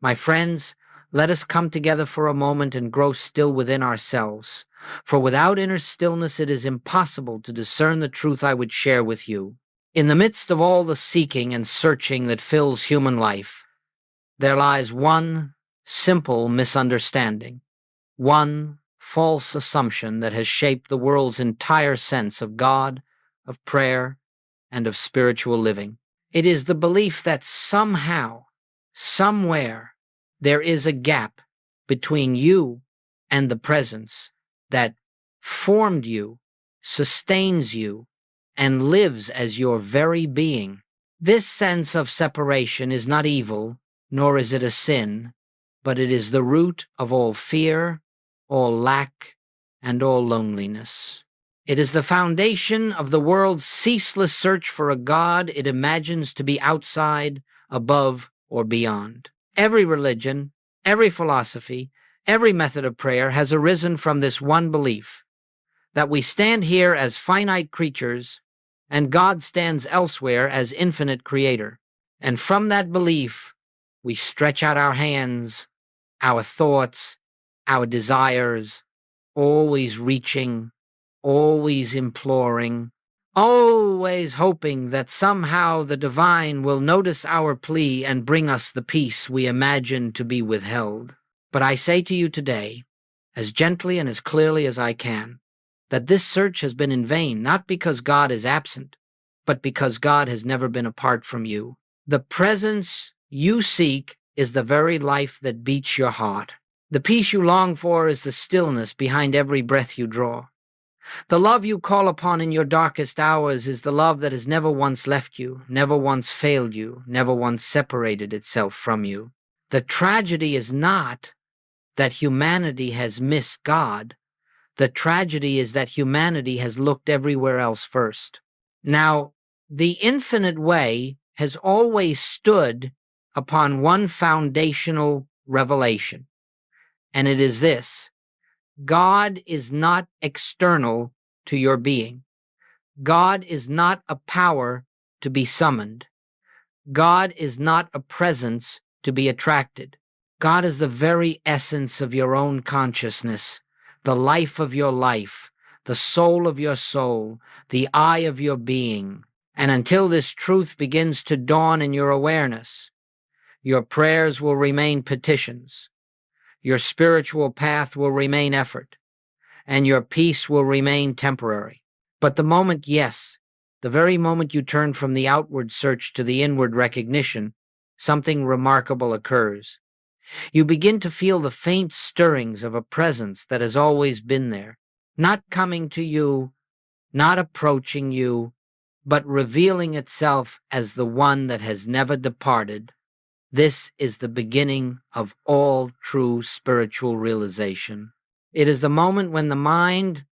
My friends, let us come together for a moment and grow still within ourselves. For without inner stillness, it is impossible to discern the truth I would share with you. In the midst of all the seeking and searching that fills human life, there lies one simple misunderstanding, one false assumption that has shaped the world's entire sense of God, of prayer, and of spiritual living. It is the belief that somehow, somewhere, there is a gap between you and the presence that formed you, sustains you, and lives as your very being. This sense of separation is not evil, nor is it a sin, but it is the root of all fear, all lack, and all loneliness. It is the foundation of the world's ceaseless search for a God it imagines to be outside, above, or beyond. Every religion, every philosophy, every method of prayer has arisen from this one belief, that we stand here as finite creatures and God stands elsewhere as infinite creator. And from that belief, we stretch out our hands, our thoughts, our desires, always reaching, always imploring, always hoping that somehow the divine will notice our plea and bring us the peace we imagine to be withheld. But I say to you today, as gently and as clearly as I can, that this search has been in vain, not because God is absent, but because God has never been apart from you. The presence you seek is the very life that beats your heart. The peace you long for is the stillness behind every breath you draw. The love you call upon in your darkest hours is the love that has never once left you, never once failed you, never once separated itself from you. The tragedy is not that humanity has missed God. The tragedy is that humanity has looked everywhere else first. Now, the infinite way has always stood upon one foundational revelation, and it is this: God is not external to your being. God is not a power to be summoned. God is not a presence to be attracted. God is the very essence of your own consciousness, the life of your life, the soul of your soul, the eye of your being. And until this truth begins to dawn in your awareness, your prayers will remain petitions, your spiritual path will remain effort, and your peace will remain temporary. But the moment, yes, the very moment you turn from the outward search to the inward recognition, something remarkable occurs. You begin to feel the faint stirrings of a presence that has always been there, not coming to you, not approaching you, but revealing itself as the one that has never departed. This is the beginning of all true spiritual realization. It is the moment when the mind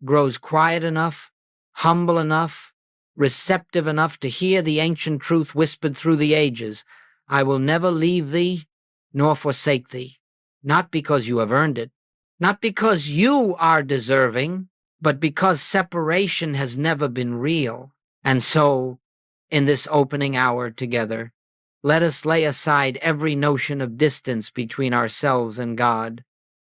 grows quiet enough, humble enough, receptive enough to hear the ancient truth whispered through the ages: I will never leave thee nor forsake thee. Not because you have earned it, not because you are deserving, but because separation has never been real. And so, in this opening hour together, let us lay aside every notion of distance between ourselves and God.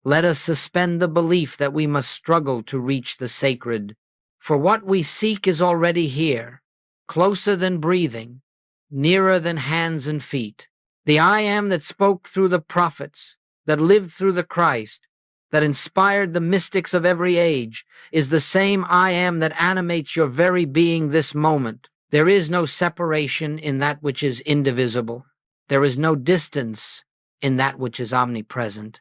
Let us suspend the belief that we must struggle to reach the sacred, for what we seek is already here, closer than breathing, nearer than hands and feet. The I Am that spoke through the prophets, that lived through the Christ, that inspired the mystics of every age, is the same I Am that animates your very being this moment. There is no separation in that which is indivisible. There is no distance in that which is omnipresent.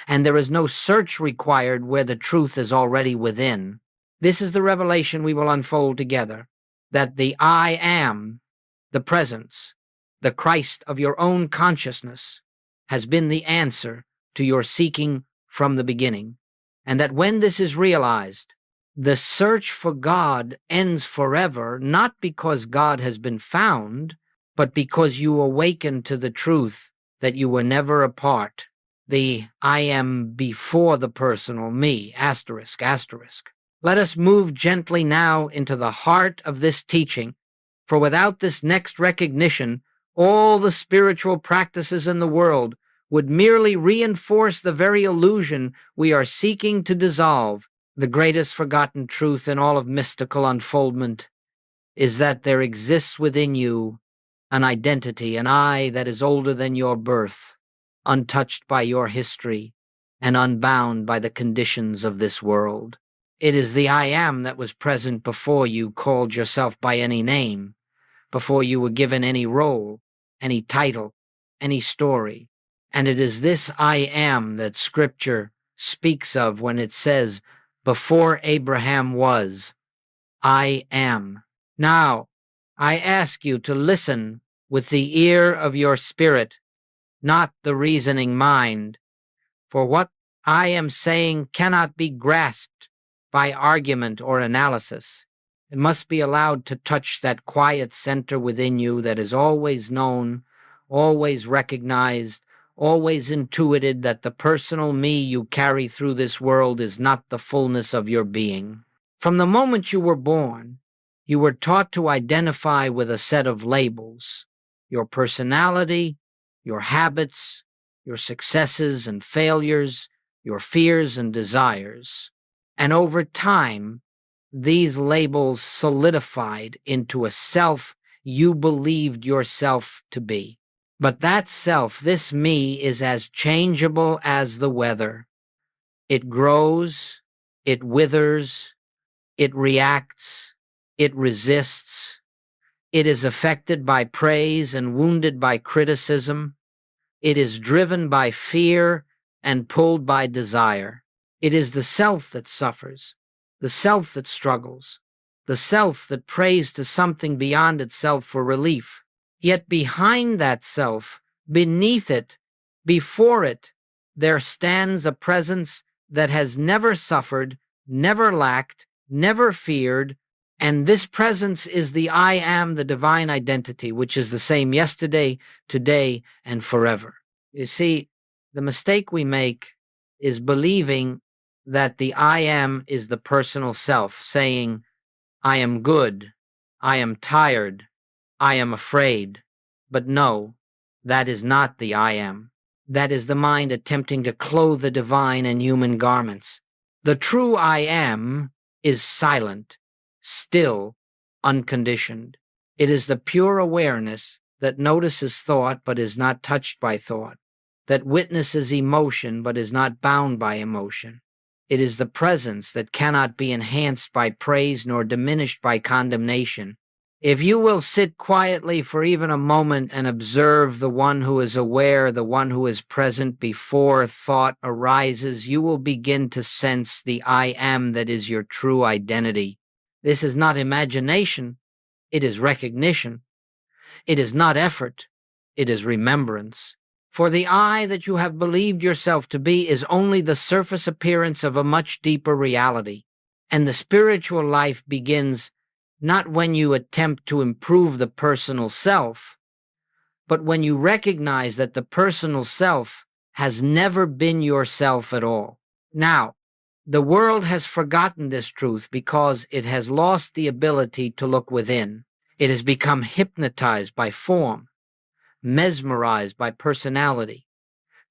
And there is no search required where the truth is already within. This is the revelation we will unfold together, that the I Am, the presence, the Christ of your own consciousness, has been the answer to your seeking from the beginning, and that when this is realized, the search for God ends forever, not because God has been found, but because you awaken to the truth that you were never apart. The I Am before the personal me, asterisk, asterisk. Let us move gently now into the heart of this teaching, for without this next recognition, All the spiritual practices in the world would merely reinforce the very illusion we are seeking to dissolve. The greatest forgotten truth in all of mystical unfoldment is that there exists within you an identity, an I that is older than your birth, untouched by your history, and unbound by the conditions of this world. It is the I am that was present before you called yourself by any name, before you were given any role, any title, any story. And it is this I am that Scripture speaks of when it says, "Before Abraham was, I am." Now, I ask you to listen with the ear of your spirit, not the reasoning mind, for what I am saying cannot be grasped by argument or analysis. It must be allowed to touch that quiet center within you that is always known, always recognized, always intuited that the personal me you carry through this world is not the fullness of your being. From the moment you were born, you were taught to identify with a set of labels: your personality, your habits, your successes and failures, your fears and desires. And over time, these labels solidified into a self you believed yourself to be. But that self, this me, is as changeable as the weather. It grows, it withers, it reacts, it resists. It is affected by praise and wounded by criticism. It is driven by fear and pulled by desire. It is the self that suffers, the self that struggles, the self that prays to something beyond itself for relief. Yet behind that self, beneath it, before it, there stands a presence that has never suffered, never lacked, never feared, and this presence is the I am, the divine identity, which is the same yesterday, today, and forever. You see, the mistake we make is believing that the I am is the personal self, saying, I am good, I am tired, I am afraid. But no, that is not the I am. That is the mind attempting to clothe the divine in human garments. The true I am is silent, still, unconditioned. It is the pure awareness that notices thought but is not touched by thought, that witnesses emotion but is not bound by emotion. It is the presence that cannot be enhanced by praise nor diminished by condemnation. If you will sit quietly for even a moment and observe the one who is aware, the one who is present before thought arises, you will begin to sense the I am that is your true identity. This is not imagination, it is recognition. It is not effort, it is remembrance. For the I that you have believed yourself to be is only the surface appearance of a much deeper reality. And the spiritual life begins not when you attempt to improve the personal self, but when you recognize that the personal self has never been yourself at all. Now, the world has forgotten this truth because it has lost the ability to look within. It has become hypnotized by form, mesmerized by personality,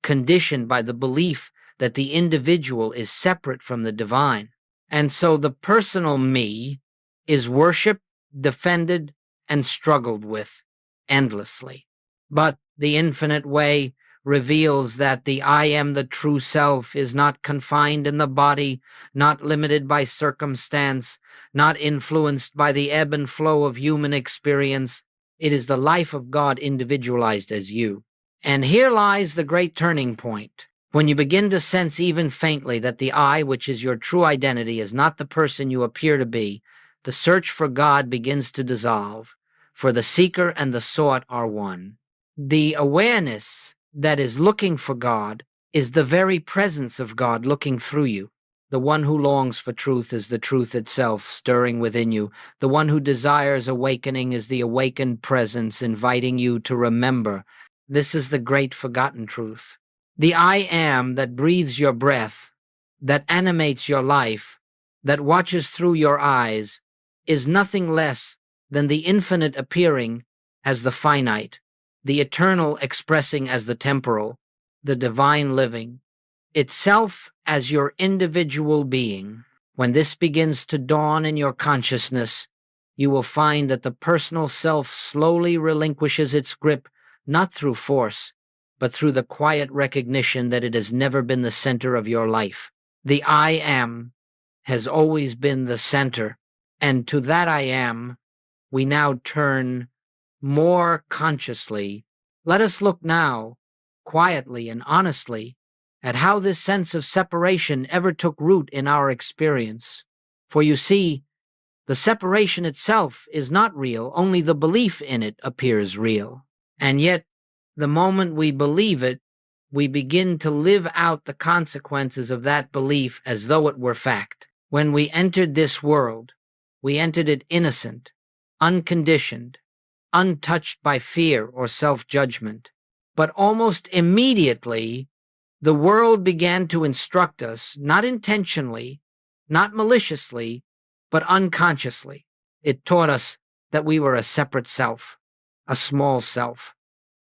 conditioned by the belief that the individual is separate from the divine. And so the personal me is worshipped, defended, and struggled with endlessly. But the infinite way reveals that the I am, the true self, is not confined in the body, not limited by circumstance, not influenced by the ebb and flow of human experience. It is the life of God individualized as you. And here lies the great turning point. When you begin to sense even faintly that the I, which is your true identity, is not the person you appear to be, the search for God begins to dissolve, for the seeker and the sought are one. The awareness that is looking for God is the very presence of God looking through you. The one who longs for truth is the truth itself stirring within you. The one who desires awakening is the awakened presence inviting you to remember. This is the great forgotten truth. The I am that breathes your breath, that animates your life, that watches through your eyes, is nothing less than the infinite appearing as the finite, the eternal expressing as the temporal, the divine living, itself as your individual being. When this begins to dawn in your consciousness, you will find that the personal self slowly relinquishes its grip, not through force, but through the quiet recognition that it has never been the center of your life. The I am has always been the center, and to that I am, we now turn more consciously. Let us look now, quietly and honestly, at how this sense of separation ever took root in our experience. For you see, the separation itself is not real, only the belief in it appears real. And yet, the moment we believe it, we begin to live out the consequences of that belief as though it were fact. When we entered this world, we entered it innocent, unconditioned, untouched by fear or self-judgment. But almost immediately, the world began to instruct us, not intentionally, not maliciously, but unconsciously. It taught us that we were a separate self, a small self,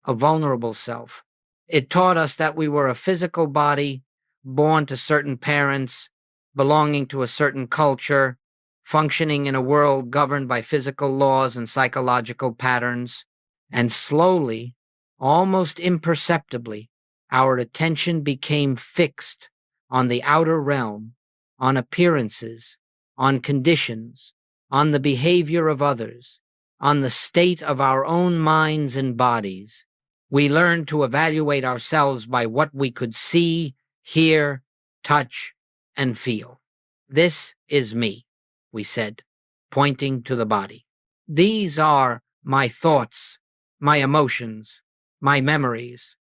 a vulnerable self. It taught us that we were a physical body, born to certain parents, belonging to a certain culture, functioning in a world governed by physical laws and psychological patterns. And slowly, almost imperceptibly, our attention became fixed on the outer realm, on appearances, on conditions, on the behavior of others, on the state of our own minds and bodies. We learned to evaluate ourselves by what we could see, hear, touch, and feel. This is me, we said, pointing to the body. These are my thoughts, my emotions, my memories.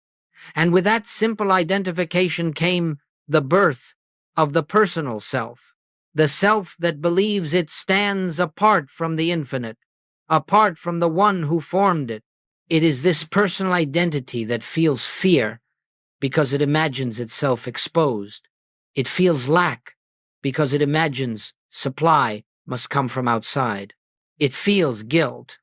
And with that simple identification came the birth of the personal self, the self that believes it stands apart from the infinite, apart from the one who formed it. It is this personal identity that feels fear because it imagines itself exposed. It feels lack because it imagines supply must come from outside. It feels guilt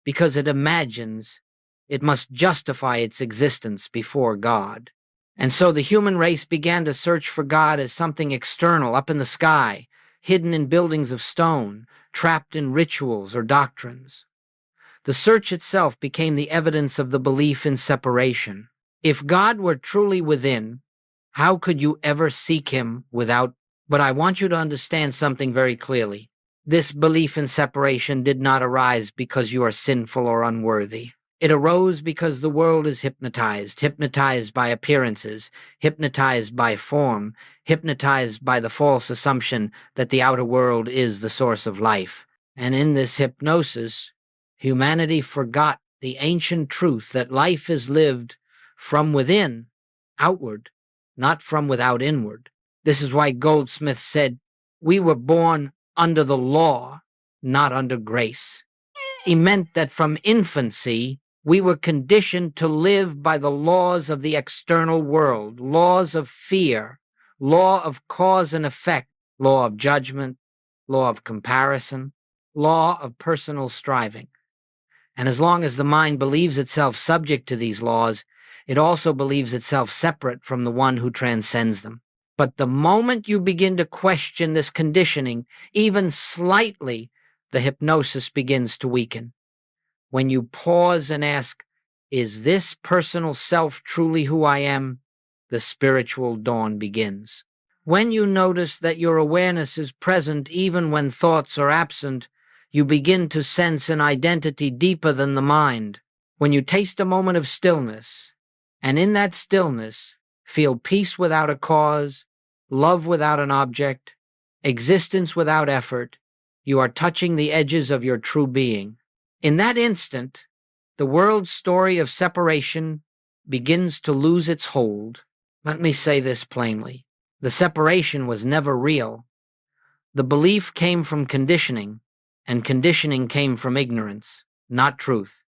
because it imagines it must justify its existence before God. And so the human race began to search for God as something external, up in the sky, hidden in buildings of stone, trapped in rituals or doctrines. The search itself became the evidence of the belief in separation. If God were truly within, how could you ever seek him without? But I want you to understand something very clearly. This belief in separation did not arise because you are sinful or unworthy. It arose because the world is hypnotized by appearances, hypnotized by form, hypnotized by the false assumption that the outer world is the source of life. And in this hypnosis, humanity forgot the ancient truth that life is lived from within, outward, not from without inward. This is why Goldsmith said, "We were born under the law, not under grace." He meant that from infancy, we were conditioned to live by the laws of the external world, laws of fear, law of cause and effect, law of judgment, law of comparison, law of personal striving. And as long as the mind believes itself subject to these laws, it also believes itself separate from the one who transcends them. But the moment you begin to question this conditioning, even slightly, the hypnosis begins to weaken. When you pause and ask, is this personal self truly who I am? The spiritual dawn begins. When you notice that your awareness is present even when thoughts are absent, you begin to sense an identity deeper than the mind. When you taste a moment of stillness, and in that stillness, feel peace without a cause, love without an object, existence without effort, you are touching the edges of your true being. In that instant, the world's story of separation begins to lose its hold. Let me say this plainly. The separation was never real. The belief came from conditioning, and conditioning came from ignorance, not truth.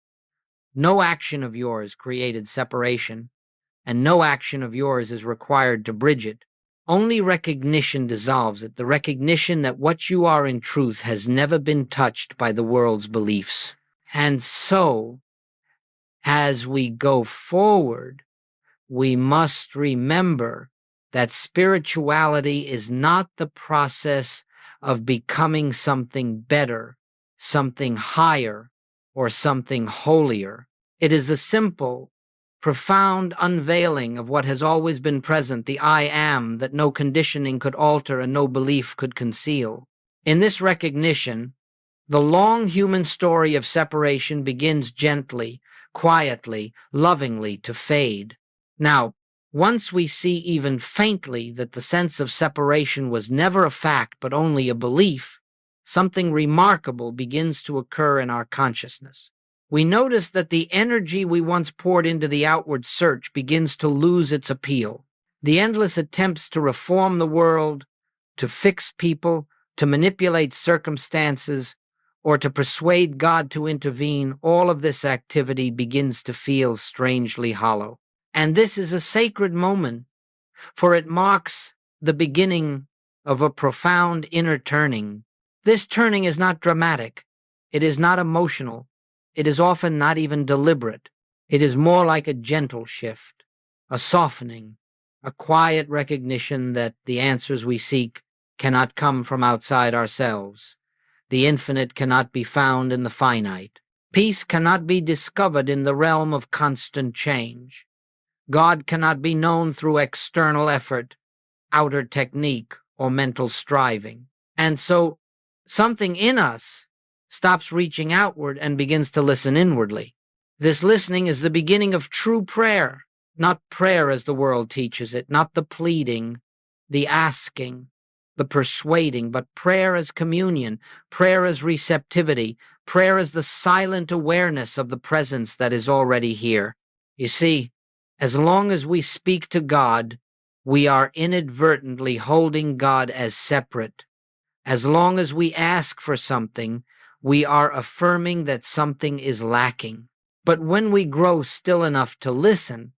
No action of yours created separation, and no action of yours is required to bridge it. Only recognition dissolves it, the recognition that what you are in truth has never been touched by the world's beliefs. And so, As we go forward, we must remember that spirituality is not the process of becoming something better, something higher, or something holier. It is the simple, profound unveiling of what has always been present, the I am that no conditioning could alter and no belief could conceal. In this recognition, the long human story of separation begins gently, quietly, lovingly to fade. Now, once we see even faintly that the sense of separation was never a fact but only a belief, something remarkable begins to occur in our consciousness. We notice that the energy we once poured into the outward search begins to lose its appeal. The endless attempts to reform the world, to fix people, to manipulate circumstances, or to persuade God to intervene, all of this activity begins to feel strangely hollow. And this is a sacred moment, for it marks the beginning of a profound inner turning. This turning is not dramatic. It is not emotional. It is often not even deliberate. It is more like a gentle shift, a softening, a quiet recognition that the answers we seek cannot come from outside ourselves. The infinite cannot be found in the finite. Peace cannot be discovered in the realm of constant change. God cannot be known through external effort, outer technique, or mental striving. And so something in us stops reaching outward and begins to listen inwardly. This listening is the beginning of true prayer, not prayer as the world teaches it, not the pleading, the asking, the persuading, but prayer as communion, prayer as receptivity, prayer as the silent awareness of the presence that is already here. You see, as long as we speak to God, we are inadvertently holding God as separate. As long as we ask for something, we are affirming that something is lacking. But when we grow still enough to listen,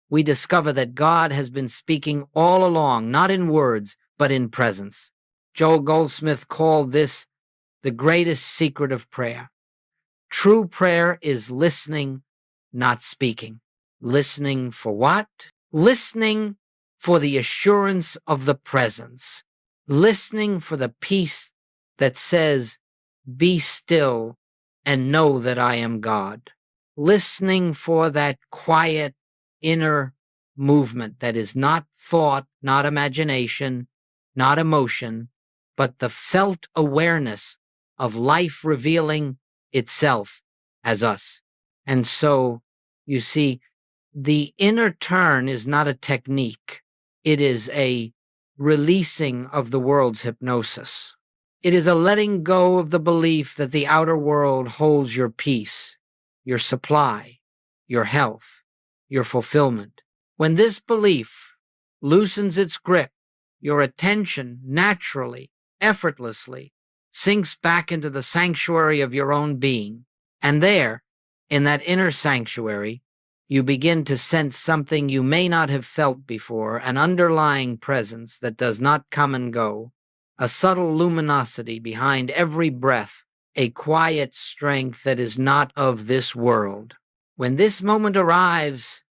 we discover that God has been speaking all along, not in words, but in presence. Joel Goldsmith called this the greatest secret of prayer. True prayer is listening, not speaking. Listening for what? Listening for the assurance of the presence. Listening for the peace that says, "Be still and know that I am God." Listening for that quiet inner movement that is not thought, not imagination, not emotion, but the felt awareness of life revealing itself as us. And so, you see, the inner turn is not a technique. It is a releasing of the world's hypnosis. It is a letting go of the belief that the outer world holds your peace, your supply, your health, your fulfillment. When this belief loosens its grip, your attention naturally, effortlessly, sinks back into the sanctuary of your own being. And there, in that inner sanctuary, you begin to sense something you may not have felt before, an underlying presence that does not come and go, a subtle luminosity behind every breath, a quiet strength that is not of this world. When this moment arrives,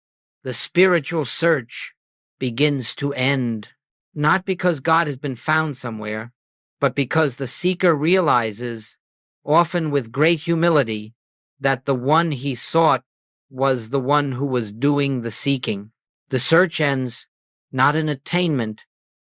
the spiritual search begins to end, not because God has been found somewhere, but because the seeker realizes, often with great humility, that the one he sought was the one who was doing the seeking. The search ends not in attainment,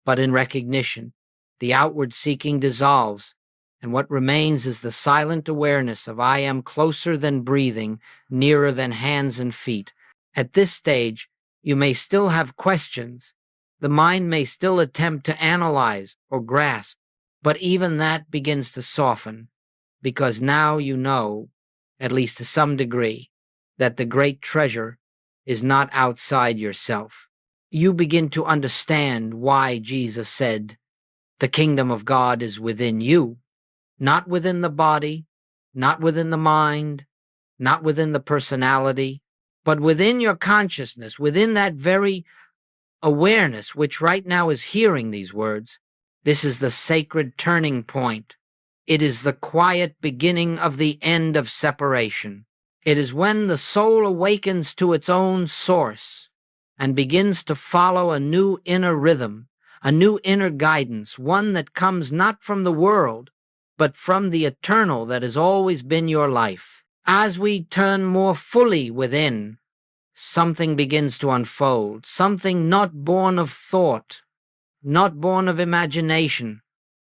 but in recognition. The outward seeking dissolves, and what remains is the silent awareness of I am closer than breathing, nearer than hands and feet. At this stage, you may still have questions. The mind may still attempt to analyze or grasp, but even that begins to soften, because now you know, at least to some degree, that the great treasure is not outside yourself. You begin to understand why Jesus said, "The kingdom of God is within you," not within the body, not within the mind, not within the personality, but within your consciousness, within that very awareness which right now is hearing these words. This is the sacred turning point. It is the quiet beginning of the end of separation. It is when the soul awakens to its own source and begins to follow a new inner rhythm, a new inner guidance, one that comes not from the world, but from the eternal that has always been your life. As we turn more fully within, something begins to unfold, something not born of thought, not born of imagination,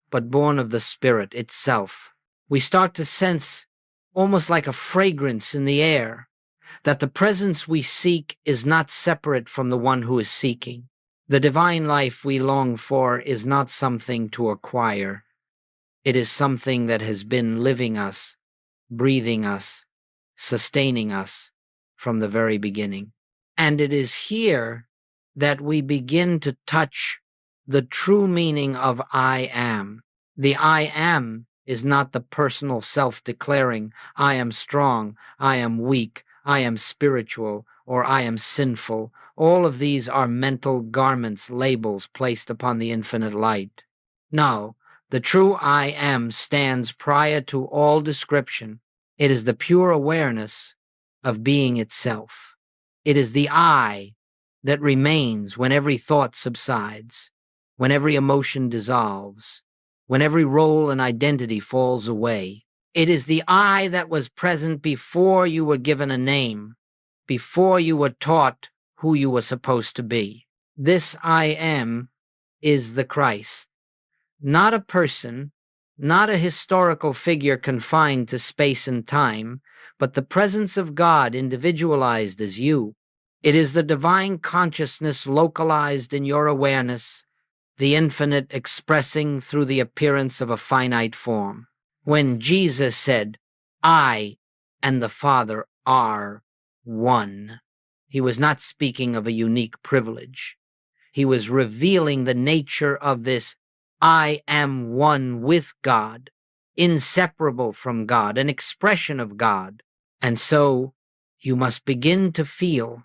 but born of the spirit itself. We start to sense, almost like a fragrance in the air, that the presence we seek is not separate from the one who is seeking. The divine life we long for is not something to acquire. It is something that has been living us, breathing us, sustaining us from the very beginning. And it is here that we begin to touch the true meaning of I am. The I am is not the personal self declaring, I am strong, I am weak, I am spiritual, or I am sinful. All of these are mental garments, labels placed upon the infinite light. No, the true I am stands prior to all description. It is the pure awareness of being itself. It is the I that remains when every thought subsides, when every emotion dissolves, when every role and identity falls away. It is the I that was present before you were given a name, before you were taught who you were supposed to be. This I am is the Christ, not a person, not a historical figure confined to space and time, but the presence of God individualized as you. It is the divine consciousness localized in your awareness, the infinite expressing through the appearance of a finite form. When Jesus said, I and the Father are one, he was not speaking of a unique privilege. He was revealing the nature of this I am one with God, inseparable from God, an expression of God. And so you must begin to feel,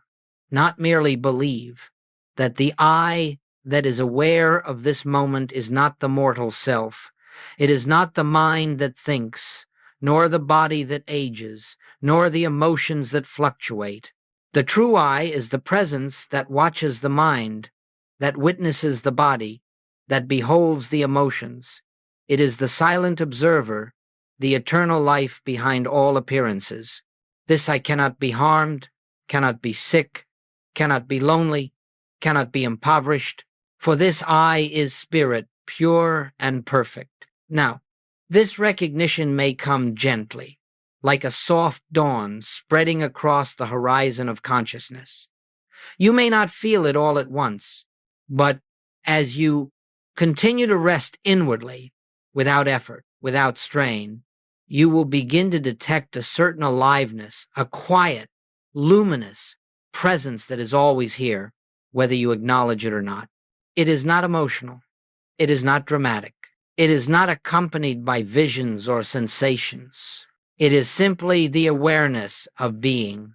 not merely believe, that the I that is aware of this moment is not the mortal self. It is not the mind that thinks, nor the body that ages, nor the emotions that fluctuate. The true I is the presence that watches the mind, that witnesses the body, that beholds the emotions. It is the silent observer, the eternal life behind all appearances. This I cannot be harmed, cannot be sick, cannot be lonely, cannot be impoverished, for this I is spirit, pure and perfect. Now, this recognition may come gently, like a soft dawn spreading across the horizon of consciousness. You may not feel it all at once, but as you continue to rest inwardly, without effort, without strain, you will begin to detect a certain aliveness, a quiet, luminous presence that is always here, whether you acknowledge it or not. It is not emotional. It is not dramatic. It is not accompanied by visions or sensations. It is simply the awareness of being,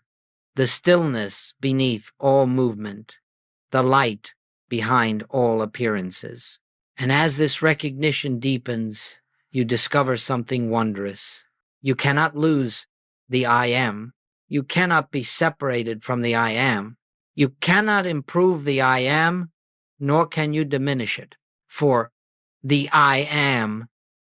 the stillness beneath all movement, the light behind all appearances. And as this recognition deepens, you discover something wondrous. You cannot lose the I am. You cannot be separated from the I am. You cannot improve the I am, nor can you diminish it. For the I am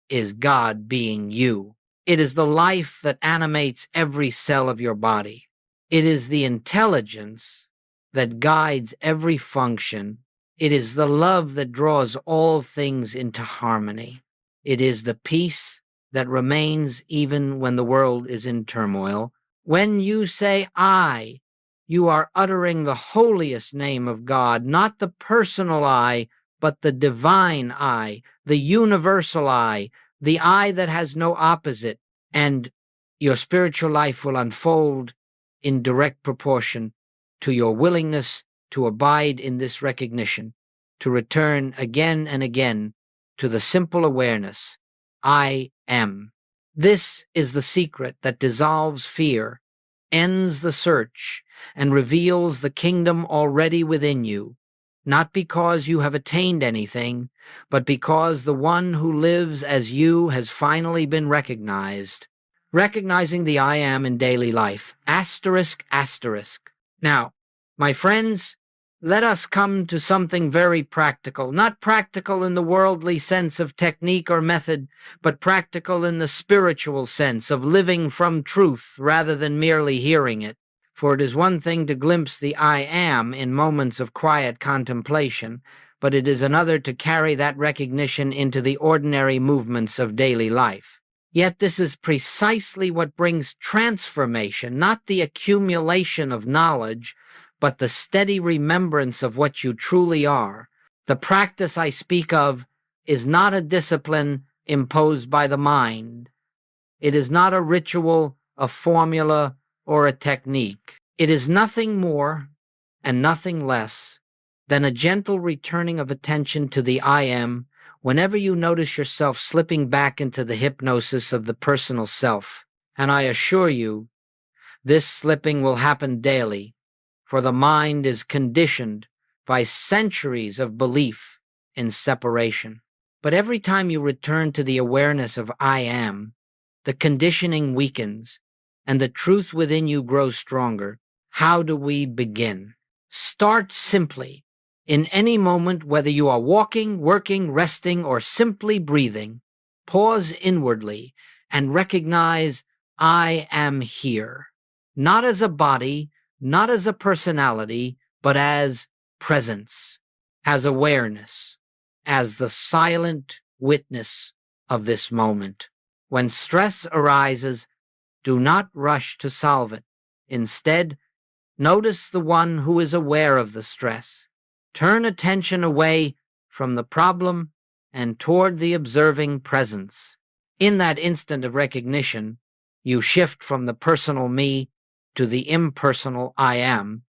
is God being you. It is the life that animates every cell of your body. It is the intelligence that guides every function. It is the love that draws all things into harmony. It is the peace that remains even when the world is in turmoil. When you say I, you are uttering the holiest name of God, not the personal I, but the divine I, the universal I, the I that has no opposite, and your spiritual life will unfold in direct proportion to your willingness to abide in this recognition, to return again and again to the simple awareness, I am. This is the secret that dissolves fear, ends the search, and reveals the kingdom already within you, not because you have attained anything, but because the one who lives as you has finally been recognized. Recognizing the I am in daily life. Asterisk, asterisk. Now, my friends, let us come to something very practical. Not practical in the worldly sense of technique or method, but practical in the spiritual sense of living from truth rather than merely hearing it. For it is one thing to glimpse the I am in moments of quiet contemplation, but it is another to carry that recognition into the ordinary movements of daily life. Yet this is precisely what brings transformation, not the accumulation of knowledge, but the steady remembrance of what you truly are. The practice I speak of is not a discipline imposed by the mind. It is not a ritual, a formula, or a technique. It is nothing more and nothing less than a gentle returning of attention to the I am whenever you notice yourself slipping back into the hypnosis of the personal self. And I assure you, this slipping will happen daily, for the mind is conditioned by centuries of belief in separation. But every time you return to the awareness of I am, the conditioning weakens and the truth within you grows stronger. How do we begin? Start simply. In any moment, whether you are walking, working, resting, or simply breathing, pause inwardly and recognize I am here. Not as a body, not as a personality, but as presence, as awareness, as the silent witness of this moment. When stress arises, do not rush to solve it. Instead, notice the one who is aware of the stress. Turn attention away from the problem and toward the observing presence. In that instant of recognition, you shift from the personal me to the impersonal I am,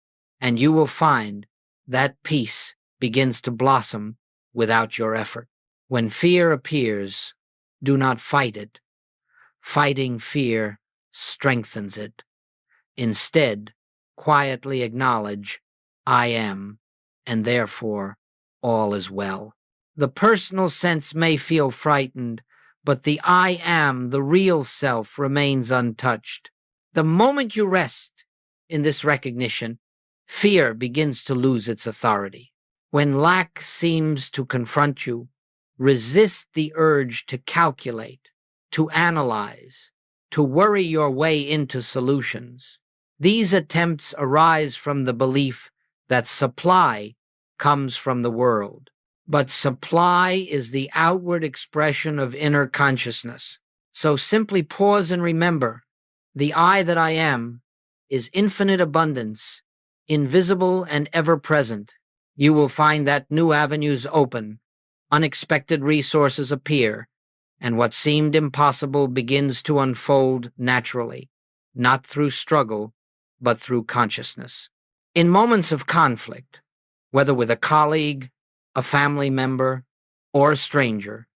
and you will find that peace begins to blossom without your effort. When fear appears, do not fight it. Fighting fear strengthens it. Instead, quietly acknowledge, I am, and therefore all is well. The personal sense may feel frightened, but the I am, the real self, remains untouched. The moment you rest in this recognition, fear begins to lose its authority. When lack seems to confront you, resist the urge to calculate, to analyze, to worry your way into solutions. These attempts arise from the belief that supply comes from the world. But supply is the outward expression of inner consciousness. So simply pause and remember, the I that I am is infinite abundance, invisible and ever present. You will find that new avenues open, unexpected resources appear, and what seemed impossible begins to unfold naturally, not through struggle, but through consciousness. In moments of conflict, whether with a colleague, a family member, or a stranger,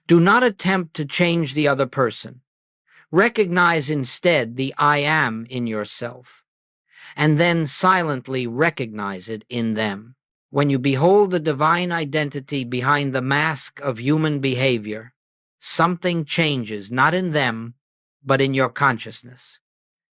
do not attempt to change the other person. Recognize instead the I am in yourself, and then silently recognize it in them. When you behold the divine identity behind the mask of human behavior, something changes, not in them, but in your consciousness.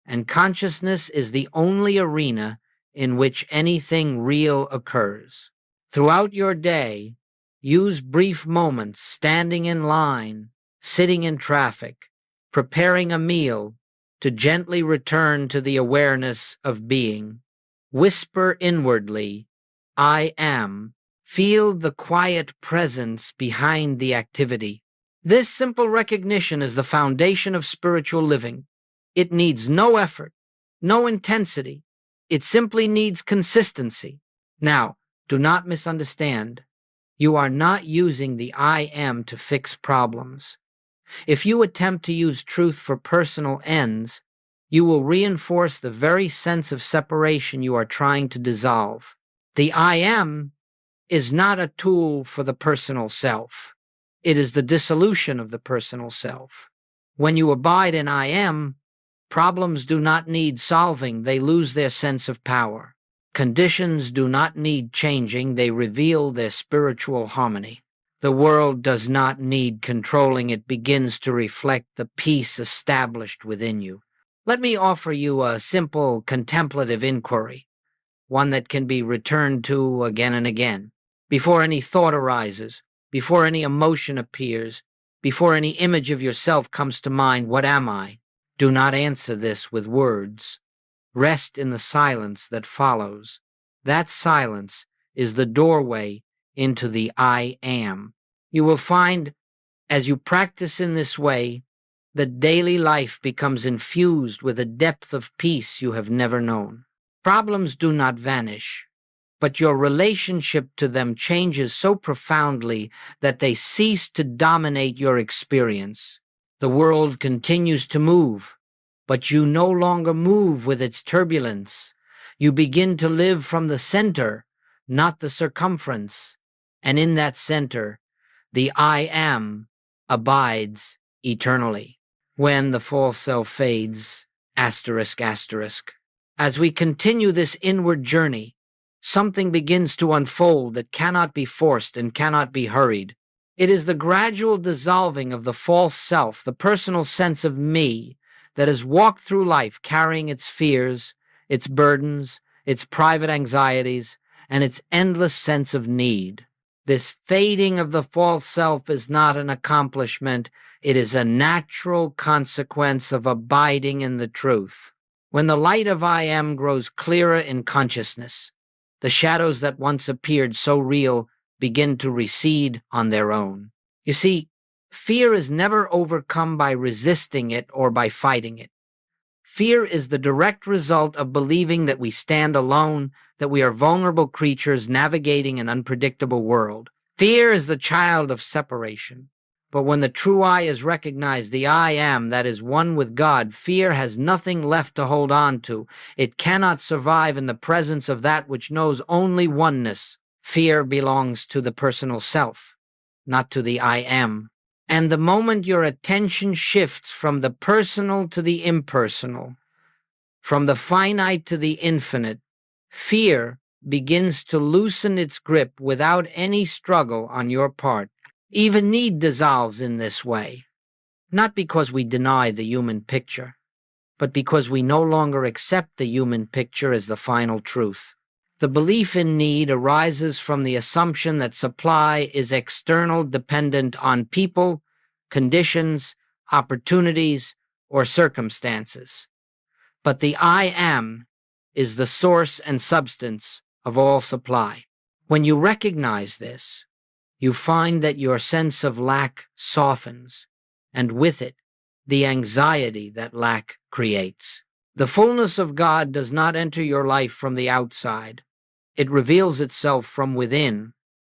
And consciousness is the only arena in which anything real occurs. Throughout your day, use brief moments standing in line, sitting in traffic, preparing a meal to gently return to the awareness of being. Whisper inwardly, I am. Feel the quiet presence behind the activity. This simple recognition is the foundation of spiritual living. It needs no effort, no intensity. It simply needs consistency. Now, do not misunderstand. You are not using the I am to fix problems. If you attempt to use truth for personal ends, you will reinforce the very sense of separation you are trying to dissolve. The I am is not a tool for the personal self. It is the dissolution of the personal self. When you abide in I am, problems do not need solving, they lose their sense of power. Conditions do not need changing, they reveal their spiritual harmony. The world does not need controlling. It begins to reflect the peace established within you. Let me offer you a simple contemplative inquiry, one that can be returned to again and again. Before any thought arises, before any emotion appears, before any image of yourself comes to mind, what am I? Do not answer this with words. Rest in the silence that follows. That silence is the doorway into the I am. You will find, as you practice in this way, that daily life becomes infused with a depth of peace you have never known. Problems do not vanish, but your relationship to them changes so profoundly that they cease to dominate your experience. The world continues to move, but you no longer move with its turbulence. You begin to live from the center, not the circumference, and in that center, the I am abides eternally. When the false self fades, asterisk, asterisk. As we continue this inward journey, something begins to unfold that cannot be forced and cannot be hurried. It is the gradual dissolving of the false self, the personal sense of me, that has walked through life carrying its fears, its burdens, its private anxieties, and its endless sense of need. This fading of the false self is not an accomplishment. It is a natural consequence of abiding in the truth. When the light of I am grows clearer in consciousness, the shadows that once appeared so real begin to recede on their own. You see, fear is never overcome by resisting it or by fighting it. Fear is the direct result of believing that we stand alone, that we are vulnerable creatures navigating an unpredictable world. Fear is the child of separation. But when the true I is recognized, the I am that is one with God, fear has nothing left to hold on to. It cannot survive in the presence of that which knows only oneness. Fear belongs to the personal self, not to the I am. And the moment your attention shifts from the personal to the impersonal, from the finite to the infinite, fear begins to loosen its grip without any struggle on your part. Even need dissolves in this way, not because we deny the human picture, but because we no longer accept the human picture as the final truth. The belief in need arises from the assumption that supply is external, dependent on people, conditions, opportunities, or circumstances. But the I am is the source and substance of all supply. When you recognize this, you find that your sense of lack softens, and with it, the anxiety that lack creates. The fullness of God does not enter your life from the outside. It reveals itself from within,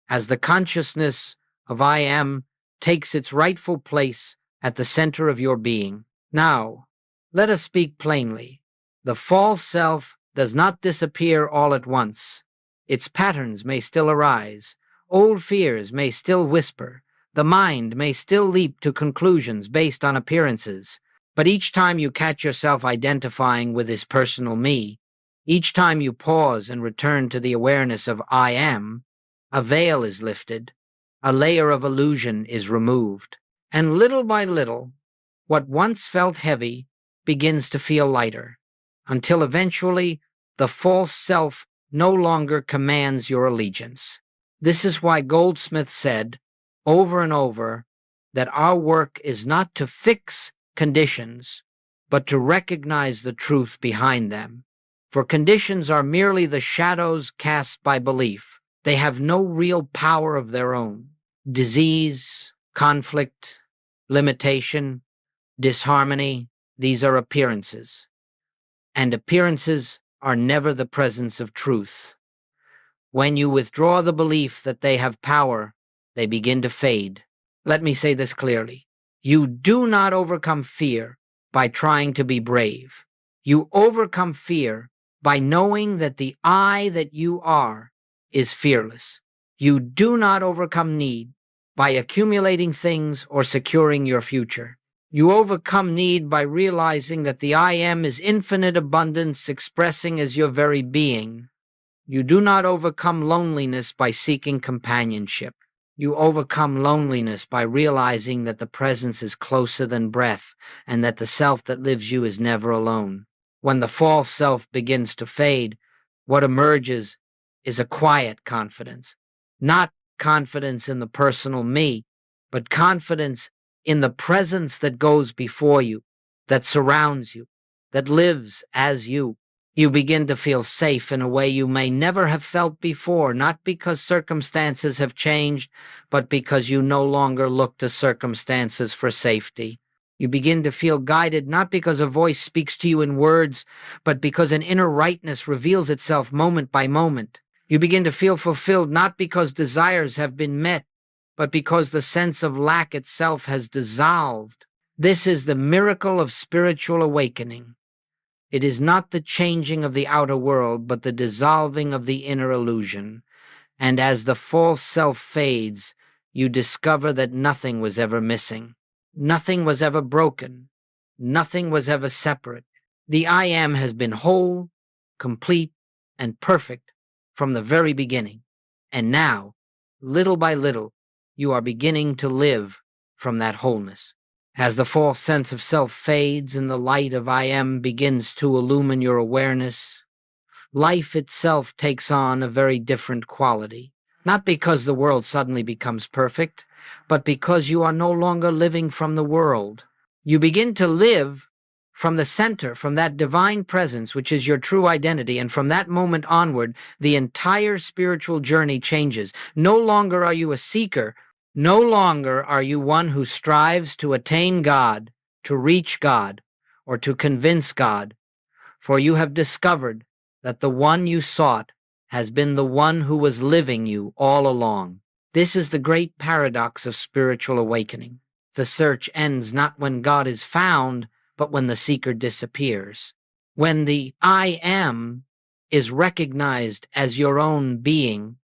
as the consciousness of I am takes its rightful place at the center of your being. Now, let us speak plainly. The false self does not disappear all at once. Its patterns may still arise. Old fears may still whisper. The mind may still leap to conclusions based on appearances. But each time you catch yourself identifying with this personal me, each time you pause and return to the awareness of I am, a veil is lifted, a layer of illusion is removed, and little by little, what once felt heavy begins to feel lighter, until eventually the false self no longer commands your allegiance. This is why Goldsmith said, over and over, that our work is not to fix conditions, but to recognize the truth behind them. For conditions are merely the shadows cast by belief. They have no real power of their own. Disease, conflict, limitation, disharmony, these are appearances. And appearances are never the presence of truth. When you withdraw the belief that they have power, they begin to fade. Let me say this clearly. You do not overcome fear by trying to be brave. You overcome fear by knowing that the I that you are is fearless. You do not overcome need by accumulating things or securing your future. You overcome need by realizing that the I am is infinite abundance expressing as your very being. You do not overcome loneliness by seeking companionship. You overcome loneliness by realizing that the presence is closer than breath and that the self that lives you is never alone. When the false self begins to fade, what emerges is a quiet confidence, not confidence in the personal me, but confidence in the presence that goes before you, that surrounds you, that lives as you. You begin to feel safe in a way you may never have felt before, not because circumstances have changed, but because you no longer look to circumstances for safety. You begin to feel guided not because a voice speaks to you in words, but because an inner rightness reveals itself moment by moment. You begin to feel fulfilled not because desires have been met, but because the sense of lack itself has dissolved. This is the miracle of spiritual awakening. It is not the changing of the outer world, but the dissolving of the inner illusion. And as the false self fades, you discover that nothing was ever missing. Nothing was ever broken. Nothing was ever separate. The I Am has been whole, complete, and perfect from the very beginning. And now, little by little, you are beginning to live from that wholeness. As the false sense of self fades and the light of I Am begins to illumine your awareness, life itself takes on a very different quality. Not because the world suddenly becomes perfect, but because you are no longer living from the world. You begin to live from the center, from that divine presence, which is your true identity, and from that moment onward, the entire spiritual journey changes. No longer are you a seeker. No longer are you one who strives to attain God, to reach God, or to convince God, for you have discovered that the one you sought has been the one who was living you all along. This is the great paradox of spiritual awakening. The search ends not when God is found, but when the seeker disappears. When the I Am is recognized as your own being,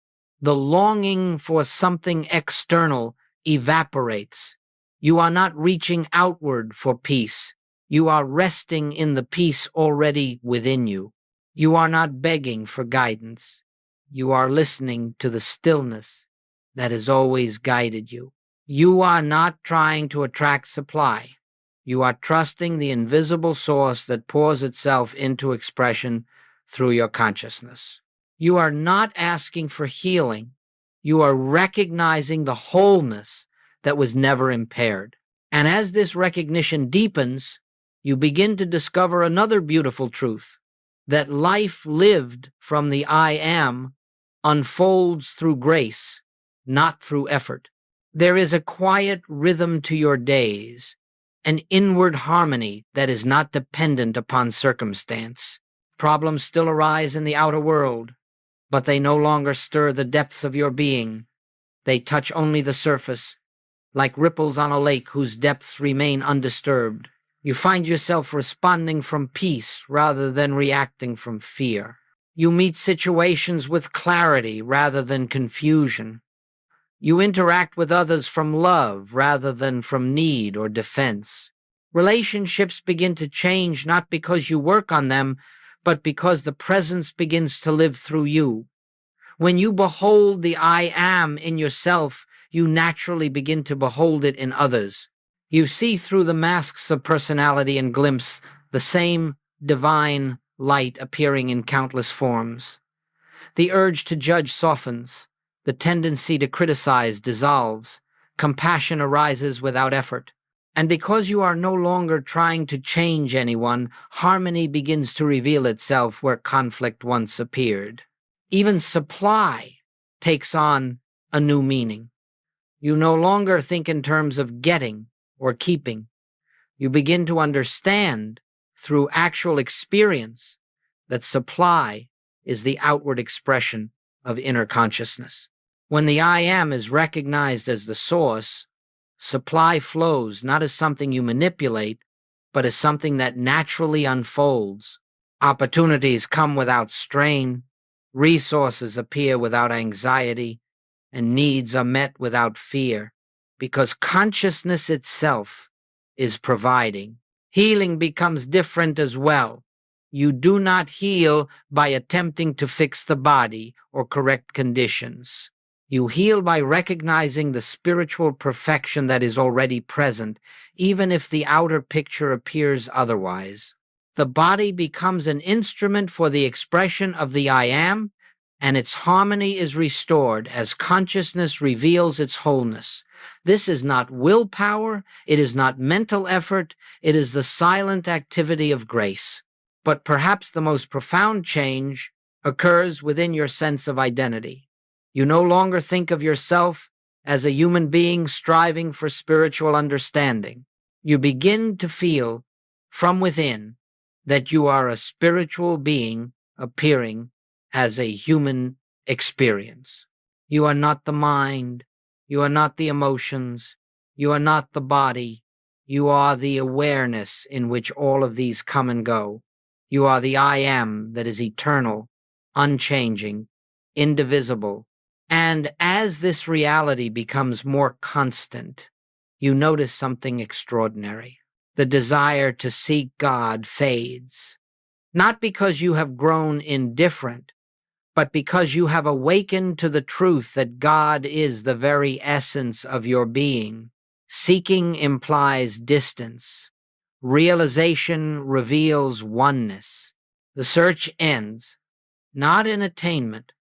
the longing for something external evaporates. You are not reaching outward for peace. You are resting in the peace already within you. You are not begging for guidance. You are listening to the stillness that has always guided you. You are not trying to attract supply. You are trusting the invisible source that pours itself into expression through your consciousness. You are not asking for healing. You are recognizing the wholeness that was never impaired. And as this recognition deepens, you begin to discover another beautiful truth, that life lived from the I Am unfolds through grace, not through effort. There is a quiet rhythm to your days, an inward harmony that is not dependent upon circumstance. Problems still arise in the outer world, but they no longer stir the depths of your being. They touch only the surface, like ripples on a lake whose depths remain undisturbed. You find yourself responding from peace rather than reacting from fear. You meet situations with clarity rather than confusion. You interact with others from love rather than from need or defense. Relationships begin to change not because you work on them, but because the presence begins to live through you. When you behold the I Am in yourself, you naturally begin to behold it in others. You see through the masks of personality and glimpse the same divine light appearing in countless forms. The urge to judge softens. The tendency to criticize dissolves. Compassion arises without effort. And because you are no longer trying to change anyone, harmony begins to reveal itself where conflict once appeared. Even supply takes on a new meaning. You no longer think in terms of getting or keeping. You begin to understand through actual experience that supply is the outward expression of inner consciousness. When the I Am is recognized as the source, supply flows not as something you manipulate, but as something that naturally unfolds. Opportunities come without strain, resources appear without anxiety, and needs are met without fear, because consciousness itself is providing. Healing becomes different as well. You do not heal by attempting to fix the body or correct conditions. You heal by recognizing the spiritual perfection that is already present, even if the outer picture appears otherwise. The body becomes an instrument for the expression of the I am, and its harmony is restored as consciousness reveals its wholeness. This is not willpower, it is not mental effort, it is the silent activity of grace. But perhaps the most profound change occurs within your sense of identity. You no longer think of yourself as a human being striving for spiritual understanding. You begin to feel from within that you are a spiritual being appearing as a human experience. You are not the mind. You are not the emotions. You are not the body. You are the awareness in which all of these come and go. You are the I am that is eternal, unchanging, indivisible. And as this reality becomes more constant, you notice something extraordinary. The desire to seek God fades, not because you have grown indifferent, but because you have awakened to the truth that God is the very essence of your being. Seeking implies distance. Realization reveals oneness. The search ends, not in attainment,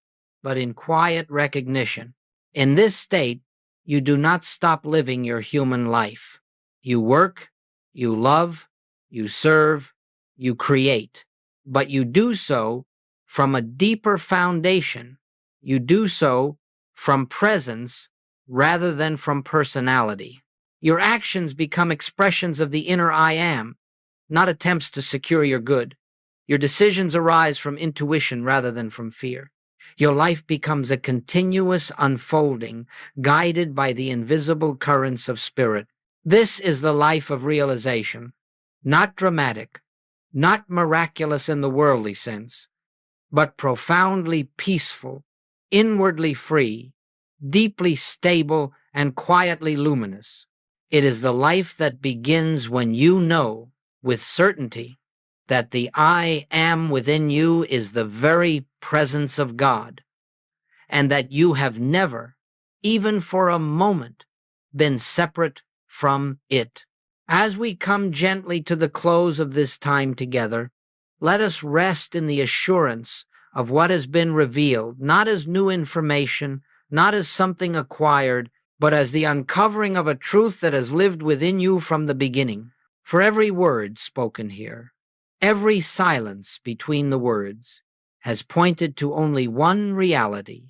but in quiet recognition. In this state, you do not stop living your human life. You work, you love, you serve, you create, but you do so from a deeper foundation. You do so from presence rather than from personality. Your actions become expressions of the inner I am, not attempts to secure your good. Your decisions arise from intuition rather than from fear. Your life becomes a continuous unfolding, guided by the invisible currents of spirit. This is the life of realization, not dramatic, not miraculous in the worldly sense, but profoundly peaceful, inwardly free, deeply stable, and quietly luminous. It is the life that begins when you know, with certainty, that the I am within you is the very presence of God, and that you have never, even for a moment, been separate from it. As we come gently to the close of this time together, let us rest in the assurance of what has been revealed, not as new information, not as something acquired, but as the uncovering of a truth that has lived within you from the beginning. For every word spoken here, every silence between the words, has pointed to only one reality,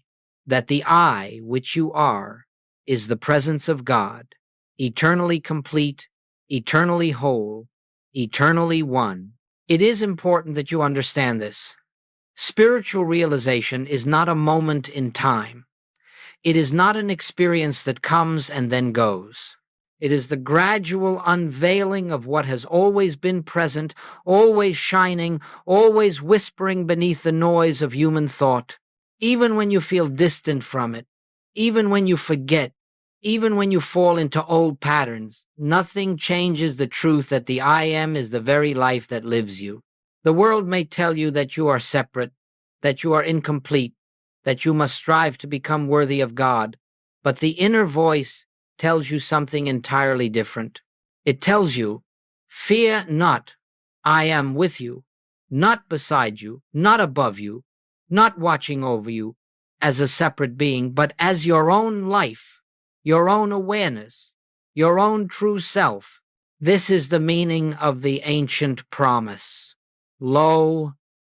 that the I which you are is the presence of God, eternally complete, eternally whole, eternally one. It is important that you understand this. Spiritual realization is not a moment in time. It is not an experience that comes and then goes. It is the gradual unveiling of what has always been present, always shining, always whispering beneath the noise of human thought. Even when you feel distant from it, even when you forget, even when you fall into old patterns, nothing changes the truth that the I am is the very life that lives you. The world may tell you that you are separate, that you are incomplete, that you must strive to become worthy of God, but the inner voice tells you something entirely different. It tells you, fear not, I am with you, not beside you, not above you, not watching over you as a separate being, but as your own life, your own awareness, your own true self. This is the meaning of the ancient promise. Lo,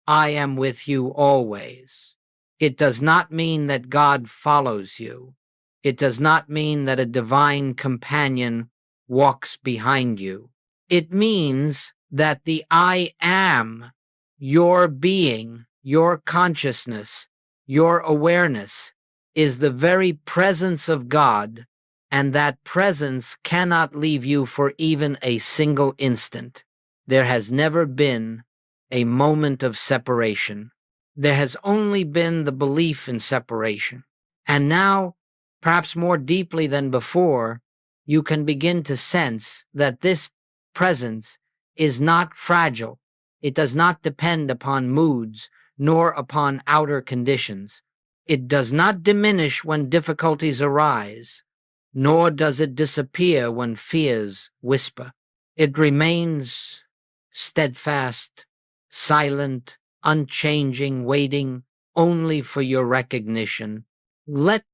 I am with you always. It does not mean that God follows you. It does not mean that a divine companion walks behind you. It means that the I am, your being, your consciousness, your awareness, is the very presence of God, and that presence cannot leave you for even a single instant. There has never been a moment of separation. There has only been the belief in separation. And now, perhaps more deeply than before, you can begin to sense that this presence is not fragile. It does not depend upon moods nor upon outer conditions. It does not diminish when difficulties arise, nor does it disappear when fears whisper. It remains steadfast, silent, unchanging, waiting only for your recognition. Let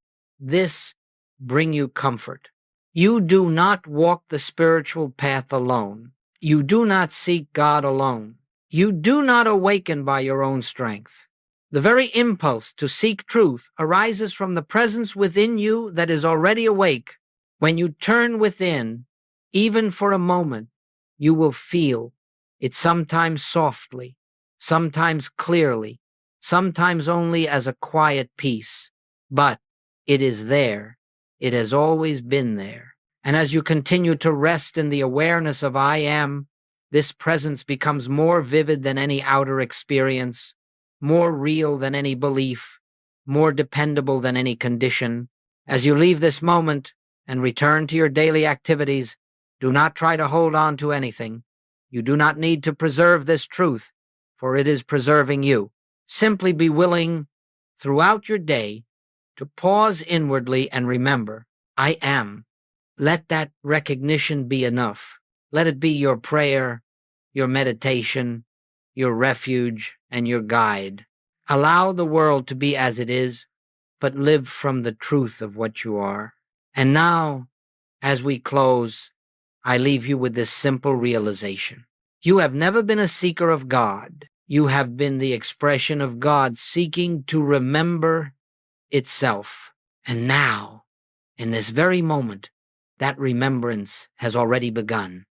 this bring you comfort. You do not walk the spiritual path alone. You do not seek God alone. You do not awaken by your own strength. The very impulse to seek truth arises from the presence within you that is already awake. When you turn within, even for a moment, you will feel it, sometimes softly, sometimes clearly, sometimes only as a quiet peace. But it is there. It has always been there. And as you continue to rest in the awareness of I am, this presence becomes more vivid than any outer experience, more real than any belief, more dependable than any condition. As you leave this moment and return to your daily activities, do not try to hold on to anything. You do not need to preserve this truth, for it is preserving you. Simply be willing throughout your day to pause inwardly and remember, I am. Let that recognition be enough. Let it be your prayer, your meditation, your refuge, and your guide. Allow the world to be as it is, but live from the truth of what you are. And now, as we close, I leave you with this simple realization. You have never been a seeker of God. You have been the expression of God seeking to remember itself. And now, in this very moment, that remembrance has already begun.